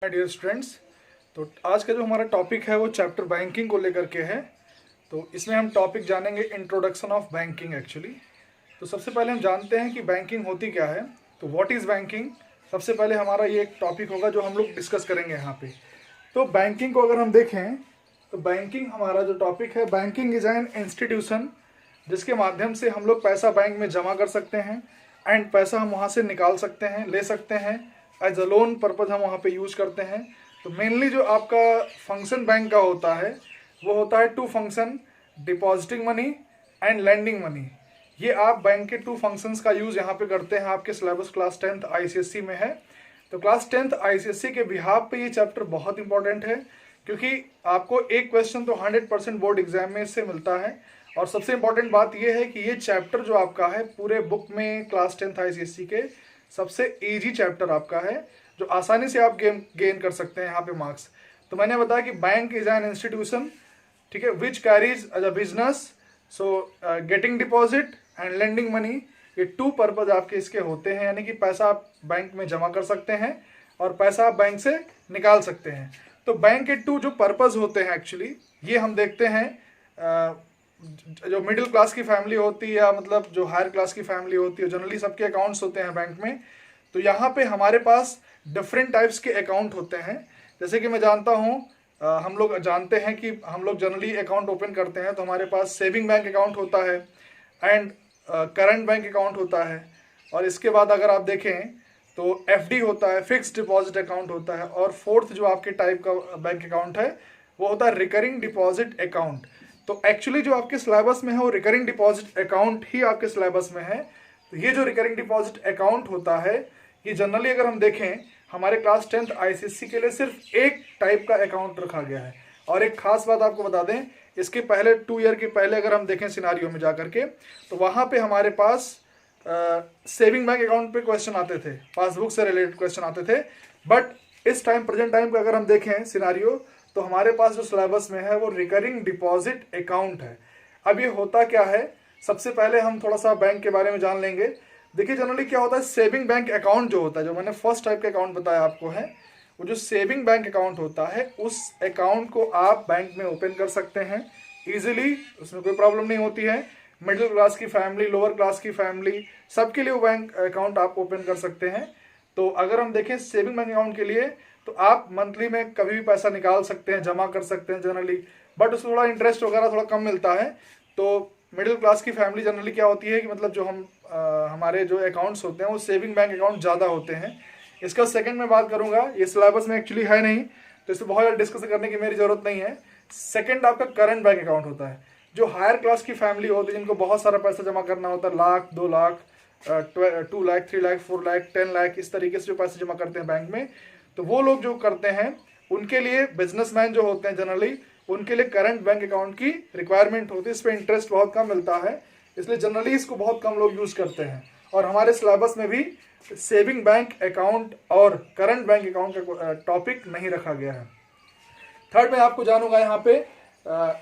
Dear students, तो आज का जो हमारा टॉपिक है वो चैप्टर बैंकिंग को लेकर के है। तो इसमें हम टॉपिक जानेंगे इंट्रोडक्शन ऑफ बैंकिंग एक्चुअली। तो सबसे पहले हम जानते हैं कि बैंकिंग होती क्या है। तो व्हाट इज़ बैंकिंग, सबसे पहले हमारा ये एक टॉपिक होगा जो हम लोग डिस्कस करेंगे यहाँ पे। तो बैंकिंग को अगर हम देखें तो बैंकिंग हमारा जो टॉपिक है, बैंकिंग इज एन इंस्टीट्यूशन जिसके माध्यम से हम लोग पैसा बैंक में जमा कर सकते हैं एंड पैसा हम वहाँ से निकाल सकते हैं, ले सकते हैं। एज अ लोन पर्पज़ हम वहाँ पे यूज़ करते हैं। तो मेनली जो आपका फंक्शन बैंक का होता है वो होता है two function, depositing money and lending money. ये आप बैंक के टू फंक्शंस का यूज़ यहाँ पे करते हैं। आपके सिलेबस क्लास 10th ICSE में है। तो क्लास 10th ICSE के बिहाफ पे ये चैप्टर बहुत इंपॉर्टेंट है, क्योंकि आपको एक क्वेश्चन तो 100% बोर्ड एग्जाम में इससे मिलता है। और सबसे इंपॉर्टेंट बात यह है कि ये चैप्टर जो आपका है पूरे बुक में क्लास 10th ICSE के सबसे इजी चैप्टर आपका है, जो आसानी से आप गेन कर सकते हैं यहाँ पे मार्क्स। तो मैंने बताया कि बैंक इज एन इंस्टीट्यूशन, ठीक है, which carries as a business, so getting deposit and lending money, ये टू पर्पज आपके इसके होते हैं। यानी कि पैसा आप बैंक में जमा कर सकते हैं और पैसा आप बैंक से निकाल सकते हैं। तो बैंक के टू जो पर्पज होते हैं एक्चुअली, ये हम देखते हैं। जो मिडिल क्लास की फैमिली होती है या मतलब जो हायर क्लास की फैमिली होती है, जनरली सबके अकाउंट्स होते हैं बैंक में। तो यहाँ पे हमारे पास डिफरेंट टाइप्स के अकाउंट होते हैं। जैसे कि मैं जानता हूँ, हम लोग जानते हैं कि हम लोग जनरली अकाउंट ओपन करते हैं तो हमारे पास सेविंग बैंक अकाउंट होता है एंड करंट बैंक अकाउंट होता है। और इसके बाद अगर आप देखें तो FD होता है, फिक्स्ड डिपॉजिट अकाउंट होता है। और फोर्थ जो आपके टाइप का बैंक अकाउंट है वो होता है रिकरिंग डिपॉजिट अकाउंट। तो एक्चुअली जो आपके सिलेबस में है वो रिकरिंग डिपॉजिट अकाउंट ही आपके सिलेबस में है। तो ये जो रिकरिंग डिपॉजिट अकाउंट होता है, ये जनरली अगर हम देखें हमारे क्लास 10th ICSE के लिए सिर्फ एक टाइप का अकाउंट रखा गया है। और एक खास बात आपको बता दें, इसके पहले 2 ईयर के पहले अगर हम देखें सिनारियो में जाकर के, तो वहाँ पे हमारे पास सेविंग बैंक अकाउंट पे क्वेश्चन आते थे, पासबुक से रिलेटेड क्वेश्चन आते थे। बट इस टाइम प्रेजेंट टाइम का अगर हम देखें सिनारियो, तो हमारे पास जो सिलेबस में है वो रिकरिंग डिपॉजिट अकाउंट है। अब ये होता क्या है, सबसे पहले हम थोड़ा सा बैंक के बारे में जान लेंगे। देखिए जनरली क्या होता है, सेविंग बैंक अकाउंट जो होता है, जो मैंने फर्स्ट टाइप का अकाउंट बताया आपको है, वो जो सेविंग बैंक अकाउंट होता है उस अकाउंट को आप बैंक में ओपन कर सकते हैं इजीली, उसमें कोई प्रॉब्लम नहीं होती है। मिडिल क्लास की फैमिली, लोअर क्लास की फैमिली, सबके लिए वो बैंक अकाउंट आप ओपन कर सकते हैं। तो अगर हम देखें सेविंग बैंक अकाउंट के लिए, तो आप मंथली में कभी भी पैसा निकाल सकते हैं, जमा कर सकते हैं जनरली, बट उसमें थोड़ा इंटरेस्ट वगैरह थोड़ा कम मिलता है। तो मिडिल क्लास की फैमिली जनरली क्या होती है कि मतलब जो हमारे जो अकाउंट्स होते हैं वो सेविंग बैंक अकाउंट ज़्यादा होते हैं। इसका सेकंड में बात करूंगा, ये सिलेबस में एक्चुअली है नहीं तो इसे बहुत ज़्यादा डिस्कस करने की मेरी ज़रूरत नहीं है। सेकंड आपका करंट बैंक अकाउंट होता है। जो हायर क्लास की फैमिली होती है, जिनको बहुत सारा पैसा जमा करना होता है, लाख 2 लाख 2 लाख 3 लाख 4 लाख 10 लाख, इस तरीके से जो पैसे जमा करते हैं बैंक में, तो वो लोग जो करते हैं उनके लिए, बिजनेसमैन जो होते हैं जनरली, उनके लिए करंट बैंक अकाउंट की रिक्वायरमेंट होती है। इस पर इंटरेस्ट बहुत कम मिलता है, इसलिए जनरली इसको बहुत कम लोग यूज़ करते हैं। और हमारे सिलेबस में भी सेविंग बैंक अकाउंट और करंट बैंक अकाउंट का टॉपिक नहीं रखा गया है। थर्ड में आपको जानूंगा यहाँ पे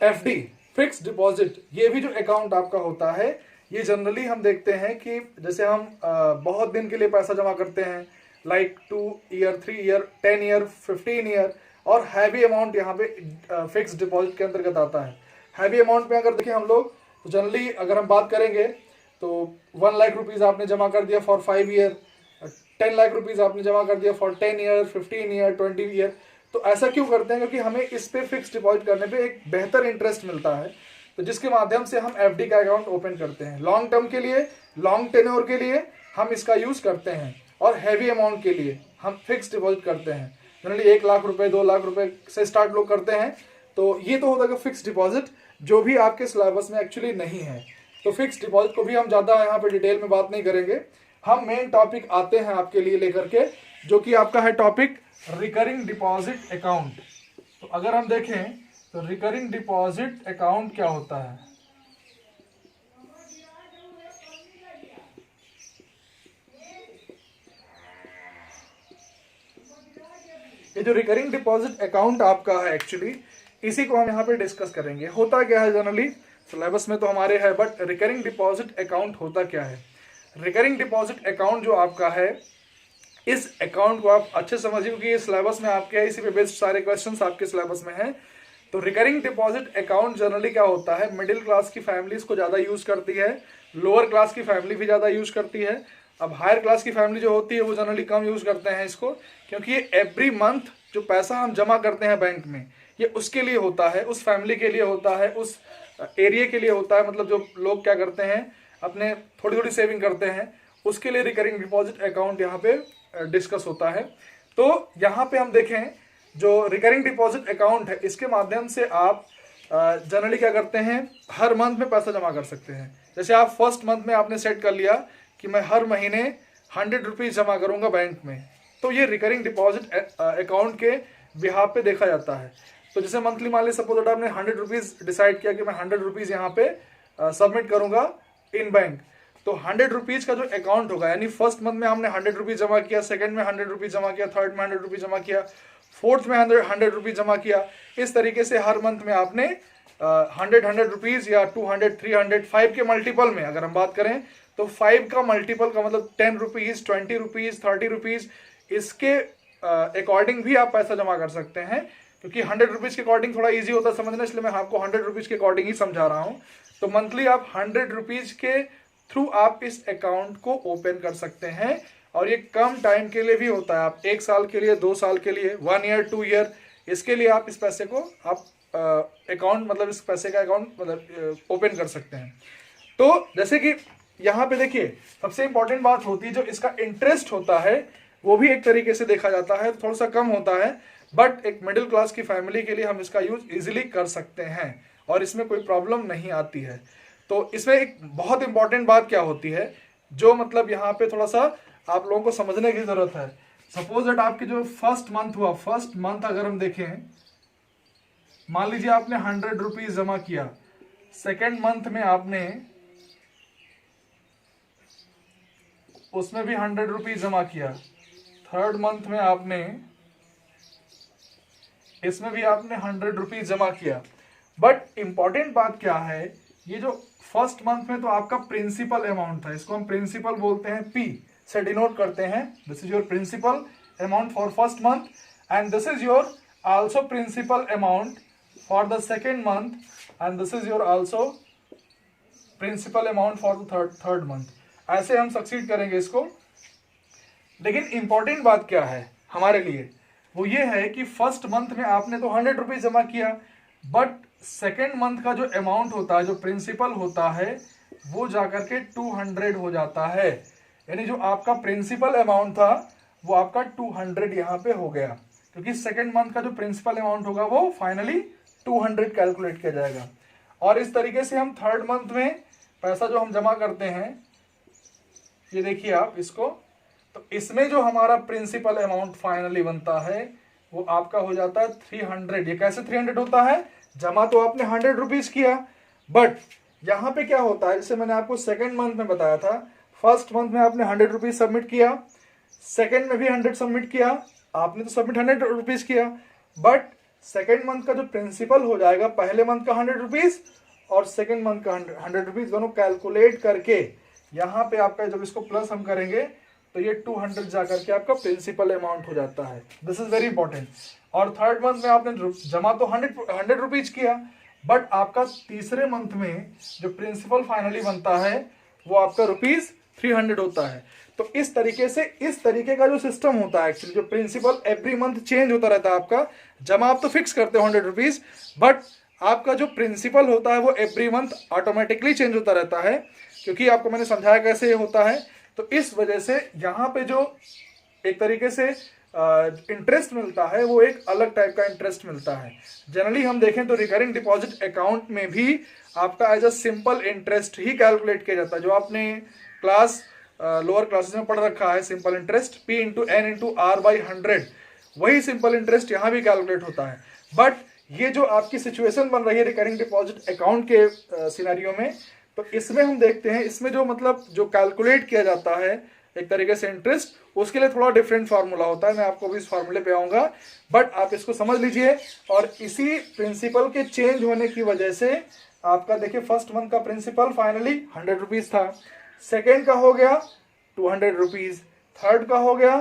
FD, फिक्स डिपॉजिट। ये भी जो अकाउंट आपका होता है, ये जनरली हम देखते हैं कि जैसे हम बहुत दिन के लिए पैसा जमा करते हैं, like 2 year 3 year 10 year 15 year, और हैवी अमाउंट यहाँ पे फिक्स डिपॉजिट के अंतर्गत आता है। हैवी अमाउंट में अगर देखें हम लोग, तो जनरली अगर हम बात करेंगे तो 1 लाख रुपीज़ आपने जमा कर दिया फॉर 5 ईयर, 10 लाख रुपीज़ आपने जमा कर दिया फॉर 10 ईयर 15 ईयर 20 ईयर। तो ऐसा क्यों करते हैं, क्योंकि हमें इस पे फिक्स डिपॉजिट करने पे एक बेहतर इंटरेस्ट मिलता है, तो जिसके माध्यम से हम FD का अकाउंट ओपन करते हैं। लॉन्ग टर्म के लिए, लॉन्ग टेन्योर के लिए हम इसका यूज़ करते हैं, और हैवी अमाउंट के लिए हम फिक्स डिपॉजिट करते हैं। जनरली 1 लाख रुपए 2 लाख रुपए से स्टार्ट लोग करते हैं। तो ये तो होता है फिक्स डिपॉजिट, जो भी आपके सिलेबस में एक्चुअली नहीं है। तो फिक्स डिपॉजिट को भी हम ज़्यादा यहाँ पे डिटेल में बात नहीं करेंगे। हम मेन टॉपिक आते हैं आपके लिए लेकर के, जो कि आपका है टॉपिक रिकरिंग डिपॉजिट अकाउंट। तो अगर हम देखें तो रिकरिंग डिपॉजिट अकाउंट क्या होता है। ये जो रिकरिंग डिपॉजिट अकाउंट आपका है एक्चुअली, इसी को हम यहाँ पे डिस्कस करेंगे। होता क्या है, जनरली सिलेबस में तो हमारे है, बट रिकरिंग डिपॉजिट अकाउंट होता क्या है। रिकरिंग डिपॉजिट अकाउंट जो आपका है, इस अकाउंट को आप अच्छे समझिए क्योंकि ये सिलेबस में आपके है, इसी पे बेस्ड सारे क्वेश्चंस आपके सिलेबस में हैं। तो रिकरिंग डिपॉजिट अकाउंट जनरली क्या होता है, मिडिल क्लास की फैमिलीज को ज़्यादा यूज़ करती है, लोअर क्लास की फैमिली भी ज़्यादा यूज़ करती है। अब हायर क्लास की फैमिली जो होती है वो जनरली कम यूज़ करते हैं इसको, क्योंकि ये एवरी मंथ जो पैसा हम जमा करते हैं बैंक में, ये उसके लिए होता है, उस फैमिली के लिए होता है, उस एरिया के लिए होता है। मतलब जो लोग क्या करते हैं, अपने थोड़ी थोड़ी सेविंग करते हैं, उसके लिए रिकरिंग डिपॉजिट अकाउंट यहाँ पे डिस्कस होता है। तो यहाँ पे हम देखें जो रिकरिंग डिपॉजिट अकाउंट है, इसके माध्यम से आप जनरली क्या करते हैं, हर मंथ में पैसा जमा कर सकते हैं। जैसे आप फर्स्ट मंथ में आपने सेट कर लिया कि मैं हर महीने 100 रुपीज़ जमा करूंगा बैंक में, तो ये रिकरिंग डिपॉजिट अकाउंट के बिहाफ पे देखा जाता है। तो जैसे मंथली मान लीजिए सपोज आपने 100 रुपीज़ डिसाइड किया कि मैं 100 रुपीज़ यहाँ पे सबमिट करूंगा इन बैंक, तो 100 रुपीज़ का जो अकाउंट होगा, यानी फर्स्ट मंथ में हमने 100 रुपीज़ जमा किया, सेकंड में 100 रुपीज़ जमा किया, थर्ड में 100 रुपीज़ जमा किया, फोर्थ में 100 रुपीज़ जमा किया। इस तरीके से हर मंथ में आपने 100 रुपीज़ या 200, 300, 5 के मल्टीपल में अगर हम बात करें तो 5 का मल्टीपल का मतलब 10 रुपीज़, 20 रुपीज़, 30 रुपीज़, इसके अकॉर्डिंग भी आप पैसा जमा कर सकते हैं। क्योंकि 100 रुपीज़ के अकॉर्डिंग थोड़ा ईजी होता है समझना, इसलिए मैं आपको 100 रुपीज़ के अकॉर्डिंग ही समझा रहा हूँ। तो मंथली आप 100 रुपीज़ के थ्रू आप इस अकाउंट को ओपन कर सकते हैं, और ये कम टाइम के लिए भी होता है। आप 1 साल के लिए, 2 साल के लिए, 1 ईयर, 2 ईयर, इसके लिए आप इस पैसे को आप अकाउंट मतलब इस पैसे का अकाउंट मतलब ओपन कर सकते हैं। तो जैसे कि यहाँ पे देखिए सबसे इंपॉर्टेंट बात होती है जो इसका इंटरेस्ट होता है, वो भी एक तरीके से देखा जाता है, थोड़ा सा कम होता है, बट एक मिडिल क्लास की फैमिली के लिए हम इसका यूज इजीली कर सकते हैं और इसमें कोई प्रॉब्लम नहीं आती है। तो इसमें एक बहुत इंपॉर्टेंट बात क्या होती है, जो मतलब यहाँ पे थोड़ा सा आप लोगों को समझने की जरूरत है। सपोज दैट आपके जो फर्स्ट मंथ हुआ, फर्स्ट मंथ अगर हम देखें, मान लीजिए आपने 100 रुपीज जमा किया, सेकेंड मंथ में आपने उसमें भी 100 रुपीज जमा किया, थर्ड मंथ में आपने इसमें भी आपने 100 रुपीज जमा किया। बट इंपॉर्टेंट बात क्या है, ये जो फर्स्ट मंथ में तो आपका प्रिंसिपल अमाउंट था, इसको हम प्रिंसिपल बोलते हैं, पी से डिनोट करते हैं। This is your principal amount for first month and this is your also principal amount for the second month and this is your also principal amount for the third month. ऐसे हम succeed करेंगे इसको। लेकिन important बात क्या है हमारे लिए, वो ये है कि फर्स्ट मंथ में आपने तो 100 रुपीज जमा किया, बट सेकेंड मंथ का जो अमाउंट होता है, जो प्रिंसिपल होता है, वो जाकर के 200 हो जाता है। यानी जो आपका प्रिंसिपल अमाउंट था वो आपका 200 यहाँ पे हो गया, क्योंकि सेकेंड मंथ का जो प्रिंसिपल अमाउंट होगा वो फाइनली 200 कैलकुलेट किया जाएगा। और इस तरीके से हम थर्ड मंथ में पैसा जो हम जमा करते हैं, ये देखिए आप इसको, तो इसमें जो हमारा प्रिंसिपल अमाउंट फाइनली बनता है वो आपका हो जाता है 300। ये कैसे 300 होता है, जमा तो आपने 100 रुपीज किया, बट यहाँ पे क्या होता है, जैसे मैंने आपको सेकेंड मंथ में बताया था, फर्स्ट मंथ में आपने 100 रुपीज सबमिट किया, सेकेंड में भी 100 सबमिट किया, आपने तो सबमिट 100 रुपीज किया, बट सेकेंड मंथ का जो प्रिंसिपल हो जाएगा, पहले मंथ का 100 रुपीज और सेकेंड मंथ का 100 रुपीज दोनों कैलकुलेट करके यहाँ पे आपका जब इसको प्लस हम करेंगे तो ये 200 जाकर के आपका प्रिंसिपल अमाउंट हो जाता है। This is very important. और थर्ड मंथ में आपने जमा तो 100 रुपीज किया, बट आपका तीसरे मंथ में जो प्रिंसिपल फाइनली बनता है वो आपका ₹300 होता है। तो इस तरीके से, इस तरीके का जो सिस्टम होता है एक्चुअली, जो प्रिंसिपल एवरी मंथ चेंज होता रहता है आपका, जमा आप तो फिक्स करते हो 100 रुपीज, बट आपका जो प्रिंसिपल होता है वो एवरी मंथ ऑटोमेटिकली चेंज होता रहता है, क्योंकि आपको मैंने समझाया कैसे ये होता है। तो इस वजह से यहाँ पे जो एक तरीके से इंटरेस्ट मिलता है वो एक अलग टाइप का इंटरेस्ट मिलता है। जनरली हम देखें तो रिकरिंग डिपॉजिट अकाउंट में भी आपका एज अ सिंपल इंटरेस्ट ही कैलकुलेट किया जाता है, जो आपने क्लास लोअर क्लासेस में पढ़ रखा है, simple interest P into N into R by 100, वही सिंपल इंटरेस्ट यहाँ भी कैलकुलेट होता है। बट ये जो आपकी सिचुएशन बन रही है रिकरिंग डिपॉजिट अकाउंट के सिनेरियो में, तो इसमें हम देखते हैं, इसमें जो मतलब जो कैलकुलेट किया जाता है एक तरीके से इंटरेस्ट, उसके लिए थोड़ा डिफरेंट फार्मूला होता है। मैं आपको भी इस फार्मूले पे आऊंगा, बट आप इसको समझ लीजिए। और इसी प्रिंसिपल के चेंज होने की वजह से आपका देखिए फर्स्ट मंथ का प्रिंसिपल फाइनली 100 रुपीज था, सेकेंड का हो गया 200 रुपीज, थर्ड का हो गया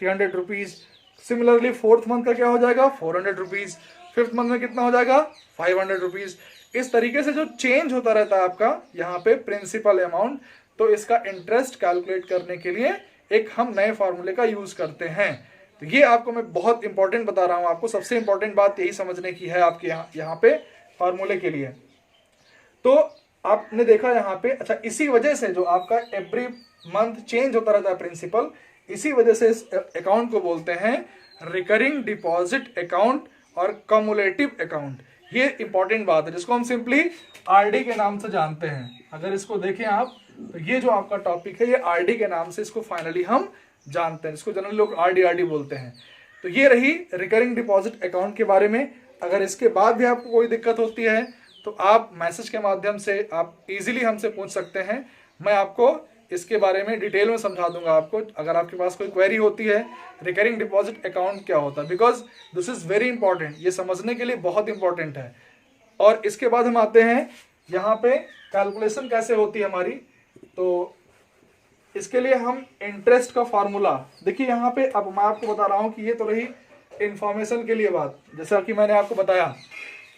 300 रुपीज़। सिमिलरली फोर्थ मंथ का क्या हो जाएगा 400 रुपीज़। फिफ्थ मंथ में कितना हो जाएगा 500 रुपीज़। इस तरीके से जो चेंज होता रहता है आपका यहाँ पे प्रिंसिपल अमाउंट, तो इसका इंटरेस्ट कैलकुलेट करने के लिए एक हम नए फार्मूले का यूज करते हैं। तो ये आपको मैं बहुत इंपॉर्टेंट बता रहा हूँ, आपको सबसे इंपॉर्टेंट बात यही समझने की है आपके यहाँ पे फार्मूले के लिए। तो आपने देखा यहाँ पे, अच्छा इसी वजह से जो आपका एवरी मंथ चेंज होता रहता है प्रिंसिपल, इसी वजह से इस अकाउंट को बोलते हैं रिकरिंग डिपॉजिट अकाउंट और कम्युलेटिव अकाउंट। ये इंपॉर्टेंट बात है जिसको हम सिंपली आरडी के नाम से जानते हैं। अगर इसको देखें आप तो ये जो आपका टॉपिक है ये आरडी के नाम से इसको फाइनली हम जानते हैं, इसको जनरली लोग आरडी बोलते हैं। तो ये रही रिकरिंग डिपॉजिट अकाउंट के बारे में। अगर इसके बाद भी आपको कोई दिक्कत होती है तो आप मैसेज के माध्यम से आप इजीली हमसे पूछ सकते हैं। मैं आपको इसके बारे में डिटेल में समझा दूंगा आपको। अगर आपके पास कोई क्वेरी होती है रिकरिंग डिपॉजिट अकाउंट क्या होता है, because this is very important, ये समझने के लिए बहुत इंपॉर्टेंट है। और इसके बाद हम आते हैं यहाँ पे कैलकुलेशन कैसे होती है हमारी। तो इसके लिए हम इंटरेस्ट का फार्मूला देखिए यहाँ पे, अब मैं आपको बता रहा हूँ कि ये तो रही इंफॉर्मेशन के लिए बात, जैसा कि मैंने आपको बताया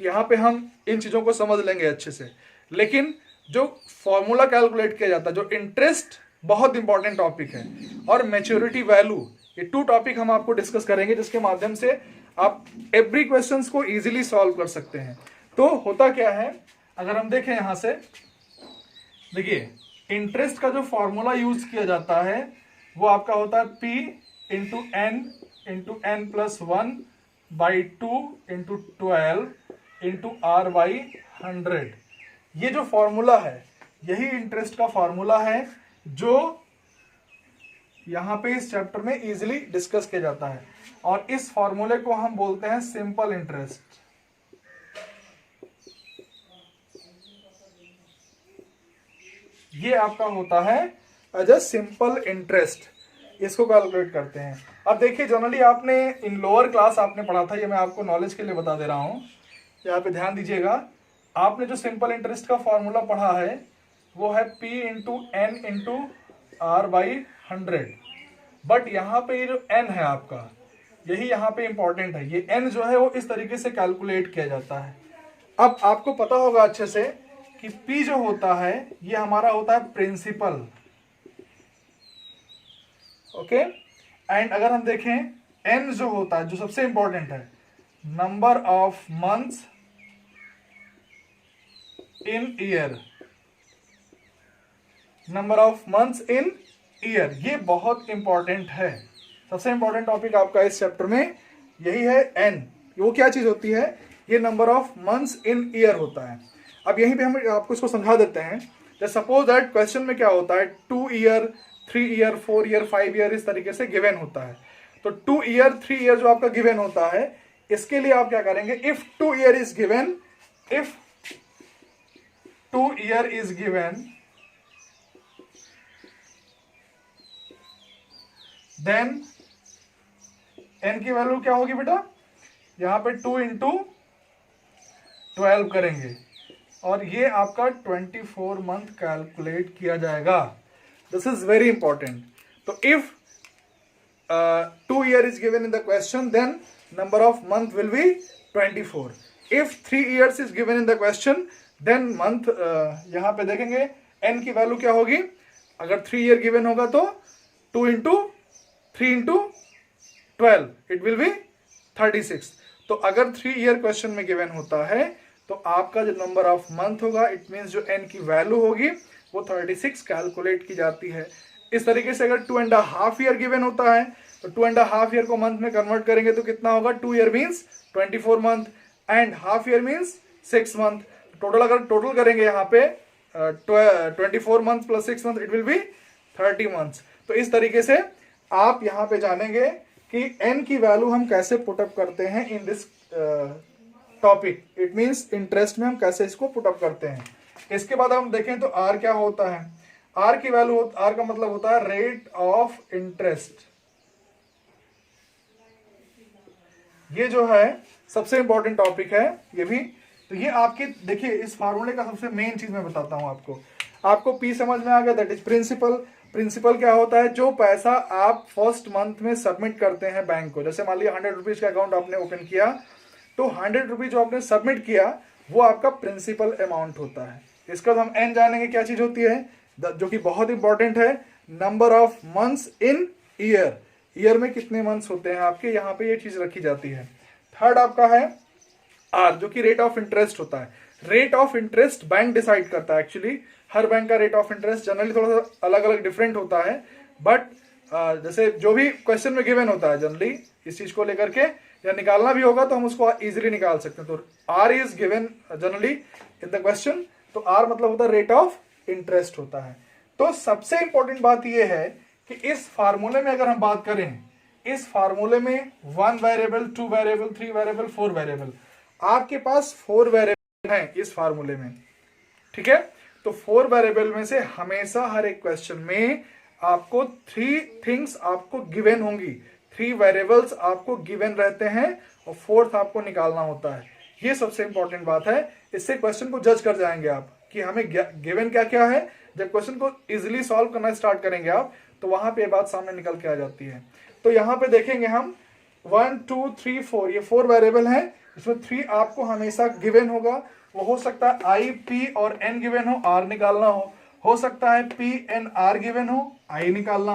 यहाँ पे हम इन चीज़ों को समझ लेंगे अच्छे से। लेकिन जो फॉर्मूला कैलकुलेट किया जाता है, जो इंटरेस्ट, बहुत इंपॉर्टेंट टॉपिक है, और मैच्योरिटी वैल्यू, ये 2 टॉपिक हम आपको डिस्कस करेंगे जिसके माध्यम से आप एवरी क्वेश्चंस को इजीली सॉल्व कर सकते हैं। तो होता क्या है, अगर हम देखें यहाँ से, देखिए इंटरेस्ट का जो फॉर्मूला यूज किया जाता है वो आपका होता है P into n plus 1 by 2 into 12 into R by 100। ये जो फॉर्मूला है यही इंटरेस्ट का फॉर्मूला है जो यहाँ पे इस चैप्टर में इजीली डिस्कस किया जाता है, और इस फॉर्मूले को हम बोलते हैं सिंपल इंटरेस्ट। ये आपका होता है एज अ सिंपल इंटरेस्ट, इसको कैलकुलेट करते हैं। अब देखिए जनरली आपने इन लोअर क्लास आपने पढ़ा था, ये मैं आपको नॉलेज के लिए बता दे रहा हूँ, यहाँ पे ध्यान दीजिएगा। आपने जो सिंपल इंटरेस्ट का फॉर्मूला पढ़ा है वो है P into N into R by 100। But यहाँ पे ये जो n है आपका, यही यहाँ पे इंपॉर्टेंट है। ये n जो है वो इस तरीके से कैलकुलेट किया जाता है। अब आपको पता होगा अच्छे से कि P जो होता है ये हमारा होता है प्रिंसिपल, ओके। एंड अगर हम देखें n जो होता है, जो सबसे इंपॉर्टेंट है, number of months in year, number of months in year, ये बहुत इंपॉर्टेंट है। सबसे इंपॉर्टेंट टॉपिक आपका इस चैप्टर में यही है n। वो क्या चीज होती है, ये number of months in year होता है। अब यहीं पे हम आपको इसको समझा देते हैं। जैसे सपोज दैट क्वेश्चन में क्या होता है, 2 ईयर 3 ईयर 4 ईयर 5 ईयर इस तरीके से गिवन होता है। तो 2 ईयर 3 ईयर जो आपका गिवन होता है, इसके लिए आप क्या करेंगे, if 2 year is given, if 2 year is given, then n की वैल्यू क्या होगी बेटा, यहां पे 2 इंटू 12 करेंगे और ये आपका 24 मंथ कैलकुलेट किया जाएगा। This is very important. तो if 2 year is given in the question, then number of month will be 24। If 3 years is given in the question, then month, यहां पे देखेंगे n की वैल्यू क्या होगी, अगर 3 ईयर गिवन होगा तो 2 into 3 into 12 it will be 36। तो अगर 3 ईयर क्वेश्चन में गिवन होता है तो आपका जो नंबर ऑफ मंथ होगा, इट मींस जो n की वैल्यू होगी वो 36 कैलकुलेट की जाती है। इस तरीके से अगर 2.5 ईयर गिवन होता है तो 2.5 ईयर को मंथ में कन्वर्ट करेंगे तो कितना होगा, 2 year means 24 month and half year means 6 month. Total अगर टोटल करेंगे यहाँ पे 24 month plus 6 month, it will be 30 months. तो इस तरीके से आप यहाँ पे जानेंगे कि n की वैल्यू हम कैसे पुटअप करते हैं in this topic. It means interest में हम कैसे इसको पुटअप करते हैं। इसके बाद हम देखें तो r क्या होता है, r की वैल्यू, r का मतलब होता है रेट ऑफ इंटरेस्ट। ये जो है सबसे इंपॉर्टेंट टॉपिक है ये भी। तो ये आपके देखिए इस फार्मूले का सबसे मेन चीज मैं बताता हूं आपको। P समझ में आ गया, दैट इज प्रिंसिपल। प्रिंसिपल क्या होता है, जो पैसा आप फर्स्ट मंथ में सबमिट करते हैं बैंक को, जैसे मान लिया 100 रुपीज का अकाउंट आपने ओपन किया, तो 100 रुपीज जो आपने सबमिट किया वो आपका प्रिंसिपल अमाउंट होता है। इसका हम एन जानेंगे क्या चीज होती है, जो कि बहुत इंपॉर्टेंट है, number of months in year, year में कितने मंथ्स होते हैं आपके, यहाँ पे ये चीज रखी जाती है। थर्ड आपका है आर, जो कि रेट ऑफ इंटरेस्ट होता है। Rate of interest bank decide करता है, एक्चुअली हर बैंक का रेट ऑफ इंटरेस्ट जनरली थोड़ा सा अलग अलग डिफरेंट होता है, बट जैसे जो भी क्वेश्चन में गिवन होता है जनरली इस चीज को लेकर के, या निकालना भी होगा तो हम उसको इजीली निकाल सकते हैं। तो R is given generally in the question, तो आर मतलब होता है रेट ऑफ इंटरेस्ट होता है। तो सबसे इंपॉर्टेंट बात यह है कि इस फार्मूले में अगर हम बात करें, इस फार्मूले में 1 वेरिएबल, 2 वेरिएबल, 3 वेरिएबल, 4 वेरिएबल, आपके पास 4 वेरिएबल हैं इस फार्मूले में, ठीक है। तो 4 वेरिएबल में से हमेशा हर एक क्वेश्चन में आपको 3 थिंग्स आपको गिवन होंगी, 3 वेरिएबल्स आपको गिवन रहते हैं और 4th आपको निकालना होता है। ये सबसे इंपॉर्टेंट बात है, इससे क्वेश्चन को जज कर जाएंगे आप कि हमें गिवन क्या क्या है। जब क्वेश्चन को इजीली सॉल्व करना स्टार्ट करेंगे आप, तो वहां पे बात सामने निकल के आ जाती है। तो यहाँ पे देखेंगे हम 1 2 3 4, ये 4 वेरिएबल हैं, इसमें 3 आपको हमेशा गिवन होगा। वो हो सकता है आई पी और एन गिवन हो, आर निकालना हो सकता है पी एन आर गिवन हो, आई निकालना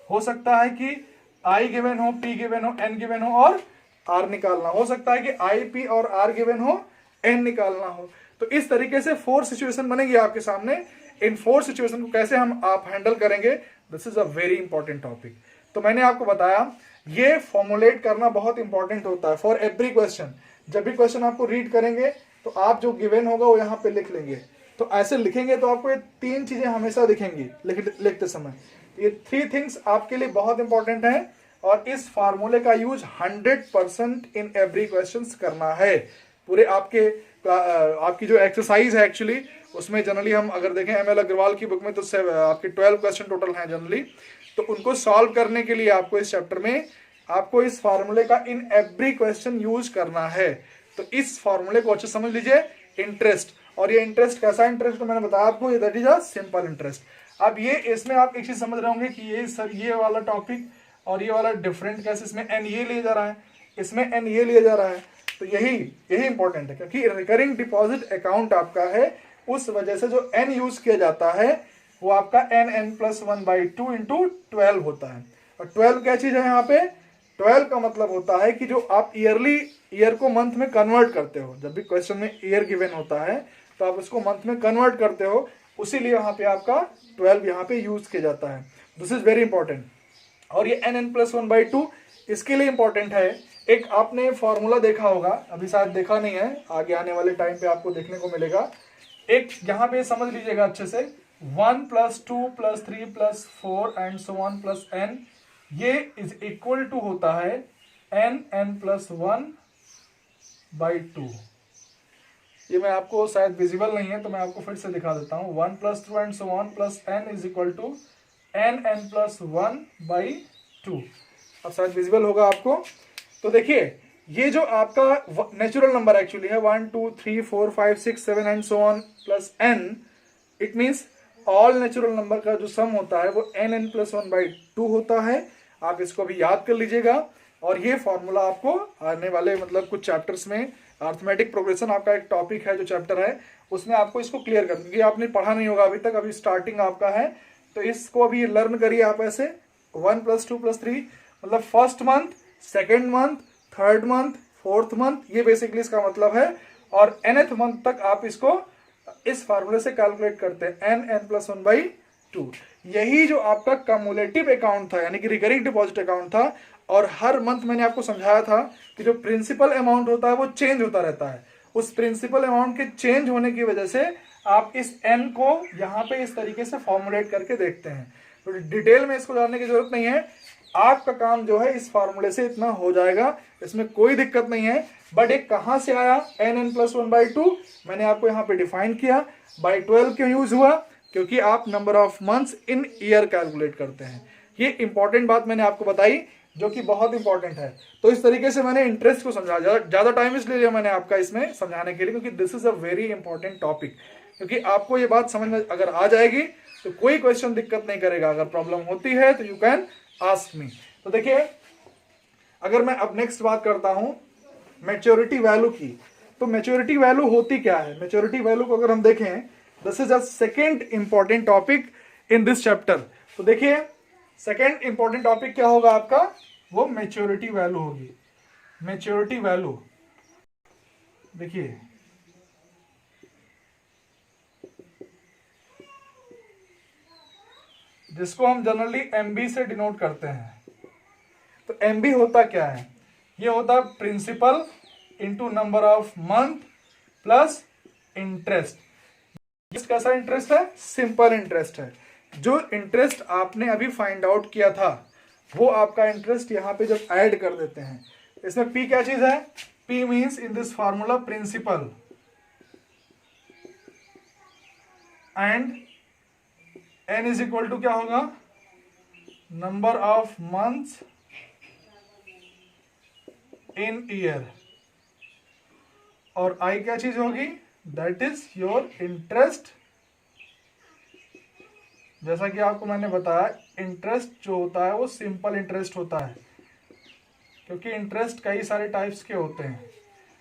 हो सकता है कि आई गिवन हो, पी गिवन हो, एन गिवन हो और आर निकालना हो सकता है कि आई पी और आर गिवन हो, एन निकालना हो। तो इस तरीके से 4 सिचुएशन बनेगी आपके सामने। इन 4 सिचुएशन को कैसे हम आप हैंडल करेंगे, this is a very important topic. तो मैंने आपको बताया ये फॉर्मुलेट करना बहुत इंपॉर्टेंट होता है फॉर एवरी क्वेश्चन। जब भी क्वेश्चन आपको रीड करेंगे तो आप जो गिवन होगा वो यहाँ पे लिख लेंगे। तो ऐसे लिखेंगे तो आपको ये 3 चीजें हमेशा दिखेंगी लिखते समय। ये 3 थिंग्स आपके लिए बहुत इंपॉर्टेंट है और इस फार्मूले का यूज 100% इन एवरी क्वेश्चन करना है। पूरे आपकी जो एक्सरसाइज है एक्चुअली, उसमें जनरली हम अगर देखें ML अग्रवाल की बुक में तो आपके 12 क्वेश्चन टोटल हैं जनरली। तो उनको सॉल्व करने के लिए आपको इस चैप्टर में आपको इस फार्मूले का इन एवरी क्वेश्चन यूज करना है। तो इस फार्मूले को अच्छे समझ लीजिए। इंटरेस्ट, और ये इंटरेस्ट कैसा इंटरेस्ट, तो मैंने बताया आपको, that is a simple interest. अब ये इसमें आप एक चीज समझ रहे होंगे कि ये सर ये वाला टॉपिक और ये वाला डिफरेंट कैसे, इसमें एन ये लिया जा रहा है, इसमें एन ये लिया जा रहा है। तो यही इंपॉर्टेंट है, क्योंकि रिकरिंग डिपॉजिट अकाउंट आपका है, उस वजह से जो एन यूज किया जाता है वो आपका n+1/2 इंटू 12 होता है। और 12 क्या चीज है यहाँ पे, 12 का मतलब होता है कि जो आप ईयर को मंथ में कन्वर्ट करते हो। जब भी क्वेश्चन में ईयर गिवन होता है तो आप इसको मंथ में कन्वर्ट करते हो, उसीलिए यहाँ पे आपका 12 यहाँ पे यूज किया जाता है। This is very important. और ये n+1/2 इसके लिए इंपॉर्टेंट है। एक आपने फॉर्मूला देखा होगा, अभी शायद देखा नहीं है, आगे आने वाले टाइम पे आपको देखने को मिलेगा। एक यहाँ पे समझ लीजिएगा अच्छे से, 1 + 2 + 3 + 4 and so on plus n, ये इज इक्वल टू होता है n+1/2। ये मैं आपको शायद विजिबल नहीं है तो मैं आपको फिर से दिखा देता हूं। 1 + 2 and so on plus n is equal to n+1/2। अब शायद विजिबल होगा आपको। तो देखिए ये जो आपका नेचुरल नंबर एक्चुअली है 1 2 3 4 5 6 7 and so on plus n, it means all natural number का जो सम होता है वो n+1/2 होता है। आप इसको भी याद कर लीजिएगा। और ये फॉर्मूला आपको आने वाले मतलब कुछ चैप्टर्स में, अर्थमेटिक प्रोग्रेशन आपका एक टॉपिक है जो चैप्टर है, उसमें आपको इसको क्लियर कर, क्योंकि आपने पढ़ा नहीं होगा अभी तक, अभी स्टार्टिंग आपका है। तो इसको अभी लर्न करिए आप ऐसे 1 + 2 + 3, मतलब first month, second month, third month, fourth month, ये बेसिकली इसका मतलब है। और nth मंथ तक आप इसको इस फार्मूले से कैलकुलेट करते हैं n+1/2। यही जो आपका कम्युलेटिव अकाउंट था, यानी कि रिकरिंग डिपॉजिट अकाउंट था। और हर मंथ मैंने आपको समझाया था कि जो प्रिंसिपल अमाउंट होता है वो चेंज होता रहता है। उस प्रिंसिपल अमाउंट के चेंज होने की वजह से आप इस n को यहाँ पे इस तरीके से फॉर्मुलेट करके देखते हैं। तो डिटेल में इसको जानने की जरूरत नहीं है, आपका काम जो है इस फार्मूले से इतना हो जाएगा, इसमें कोई दिक्कत नहीं है। बट एक कहां से आया n+1/2, मैंने आपको यहाँ पे डिफाइन किया। बाई 12 क्यों यूज हुआ, क्योंकि आप number of months in year calculate करते हैं। ये इंपॉर्टेंट बात मैंने आपको बताई जो कि बहुत इंपॉर्टेंट है। तो इस तरीके से मैंने इंटरेस्ट को समझा, ज्यादा टाइम इसलिए लिया मैंने आपका इसमें समझाने के लिए, क्योंकि this is a very important topic. क्योंकि आपको ये बात समझ में अगर आ जाएगी तो कोई क्वेश्चन दिक्कत नहीं करेगा। अगर प्रॉब्लम होती है तो यू कैन आस्क मी। तो देखिए, अगर मैं अब नेक्स्ट बात करता हूं मैच्योरिटी वैल्यू की, तो मैच्योरिटी वैल्यू होती क्या है? मैच्योरिटी वैल्यू को अगर हम देखें, this is a second important topic in this chapter. तो देखिए, सेकेंड इंपॉर्टेंट टॉपिक क्या होगा आपका? वो मैच्योरिटी वैल्यू होगी। मैच्योरिटी वैल्यू देखिए, जिसको हम जनरली एमबी से डिनोट करते हैं। तो एमबी होता क्या है? ये होता है principal into number of month plus interest. कैसा इंटरेस्ट है? सिंपल इंटरेस्ट है। जो इंटरेस्ट आपने अभी फाइंड आउट किया था वो आपका इंटरेस्ट यहां पे जब ऐड कर देते हैं, इसमें पी क्या चीज है? P means in this formula principal and N is equal to क्या होगा? Number of months in year. और आई क्या चीज होगी? That is your interest. जैसा कि आपको मैंने बताया, इंटरेस्ट जो होता है वो सिंपल इंटरेस्ट होता है, क्योंकि इंटरेस्ट कई सारे टाइप्स के होते हैं।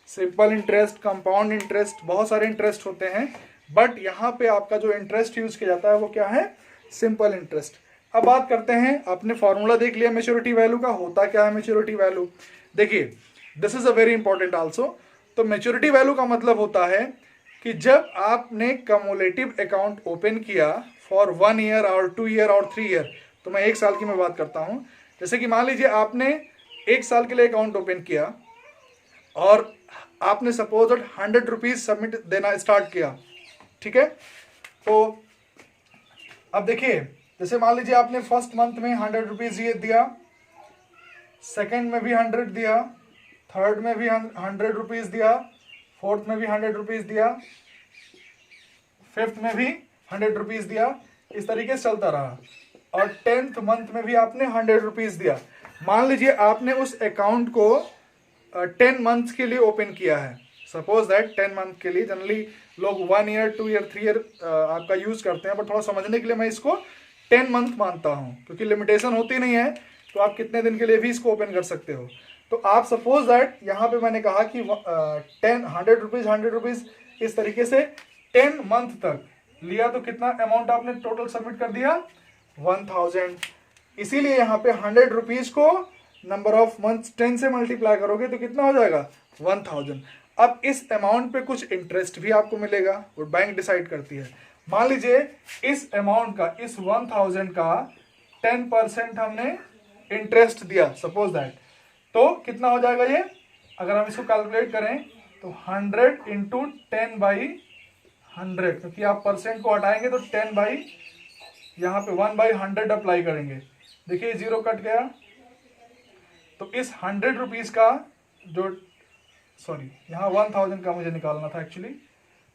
सिंपल इंटरेस्ट, कंपाउंड इंटरेस्ट, बहुत सारे इंटरेस्ट होते हैं, बट यहाँ पे आपका जो इंटरेस्ट यूज किया जाता है वो क्या है? Simple interest. अब बात करते हैं, आपने फॉर्मूला देख लिया मैच्योरिटी वैल्यू का। होता क्या है मैच्योरिटी वैल्यू? देखिए, this is a very important also. तो मैच्योरिटी वैल्यू का मतलब होता है कि जब आपने कम्युलेटिव अकाउंट ओपन किया फॉर 1 ईयर और 2 ईयर और 3 ईयर, तो मैं 1 साल की मैं बात करता हूं। जैसे कि मान लीजिए आपने 1 साल के लिए अकाउंट ओपन किया और आपने सपोज 100 रुपीज सबमिट देना स्टार्ट किया, ठीक है? तो अब देखिए, जैसे मान लीजिए आपने फर्स्ट मंथ में 100 रुपीज ये दिया, सेकेंड में भी 100 दिया, थर्ड में भी 100 रुपीज दिया, फोर्थ में भी 100 रुपीज दिया, फिफ्थ में भी 100 रुपीज दिया। इस तरीके से चलता रहा और 10th मंथ में भी आपने 100 रुपीज दिया। मान लीजिए आपने उस अकाउंट को 10 मंथ्स के लिए ओपन किया है। सपोज दैट 10 मंथ के लिए, जनरली लोग 1 ईयर 2 ईयर 3 ईयर आपका यूज करते हैं, बट थोड़ा समझने के लिए मैं इसको 10 मंथ मानता हूं, क्योंकि लिमिटेशन होती नहीं है, तो आप कितने दिन के लिए भी इसको ओपन कर सकते हो। तो आप सपोज दैट यहाँ पे मैंने कहा कि 100 रुपीज इस तरीके से 10 मंथ तक लिया, तो कितना अमाउंट आपने टोटल सबमिट कर दिया? 1000। इसीलिए यहाँ पे 100 रुपीज को नंबर ऑफ मंथ्स 10 से मल्टीप्लाई करोगे तो कितना हो जाएगा? 1000। अब इस अमाउंट पे कुछ इंटरेस्ट भी आपको मिलेगा, वो बैंक डिसाइड करती है। मान लीजिए इस अमाउंट का, इस 1000 का 10% हमने इंटरेस्ट दिया, सपोज दैट, तो कितना हो जाएगा ये? अगर हम इसको कैलकुलेट करें तो 100 इंटू 10/100, क्योंकि आप परसेंट को हटाएंगे तो 10 बाई, यहाँ पे 1/100 अप्लाई करेंगे। देखिए 0 कट गया, तो इस 100 रुपीज का जो, सॉरी यहाँ 1000 का मुझे निकालना था एक्चुअली,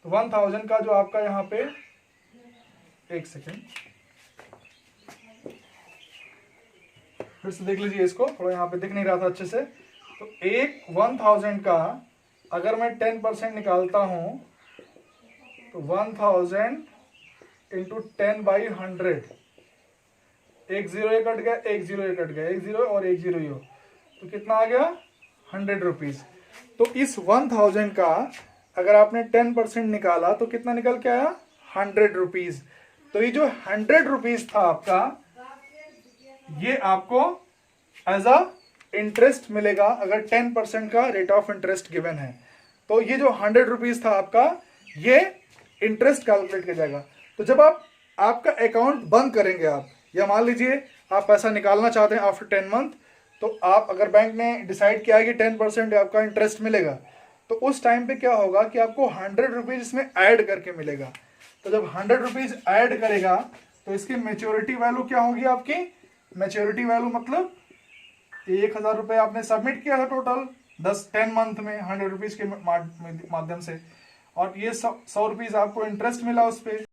तो 1000 का जो आपका यहाँ पे, एक सेकेंड फिर से देख लीजिए इसको, थोड़ा यहाँ पे दिख नहीं रहा था अच्छे से। तो एक 1000 का अगर मैं 10% निकालता हूं तो 1000 इंटू 10/100, एक जीरो ये कट गया, एक जीरो ये कट गया, एक जीरो और एक जीरो यो, तो कितना आ गया? 100 रुपीज। तो इस 1000 का अगर आपने 10% निकाला तो कितना निकल के आया? 100 रुपीज। तो ये जो 100 रुपीज था आपका, ये आपको एज अ इंटरेस्ट मिलेगा अगर 10% का रेट ऑफ इंटरेस्ट गिवन है। तो ये जो 100 रुपीज था आपका, ये इंटरेस्ट कैलकुलेट किया जाएगा। तो जब आप आपका अकाउंट बंद करेंगे आप, या मान लीजिए आप पैसा निकालना चाहते हैं आफ्टर 10 मंथ, तो आप अगर बैंक ने डिसाइड किया कि 10% आपका इंटरेस्ट मिलेगा, तो उस टाइम पे क्या होगा कि आपको 100 रुपीज इसमें ऐड करके मिलेगा। तो जब 100 रुपीज ऐड करेगा तो इसकी मेच्योरिटी वैल्यू क्या होगी आपकी? मेच्योरिटी वैल्यू मतलब 1000 रुपये आपने सबमिट किया था टोटल 10 मंथ में 100 रुपीज के माध्यम से, और ये 100 रुपीज आपको इंटरेस्ट मिला उस पर।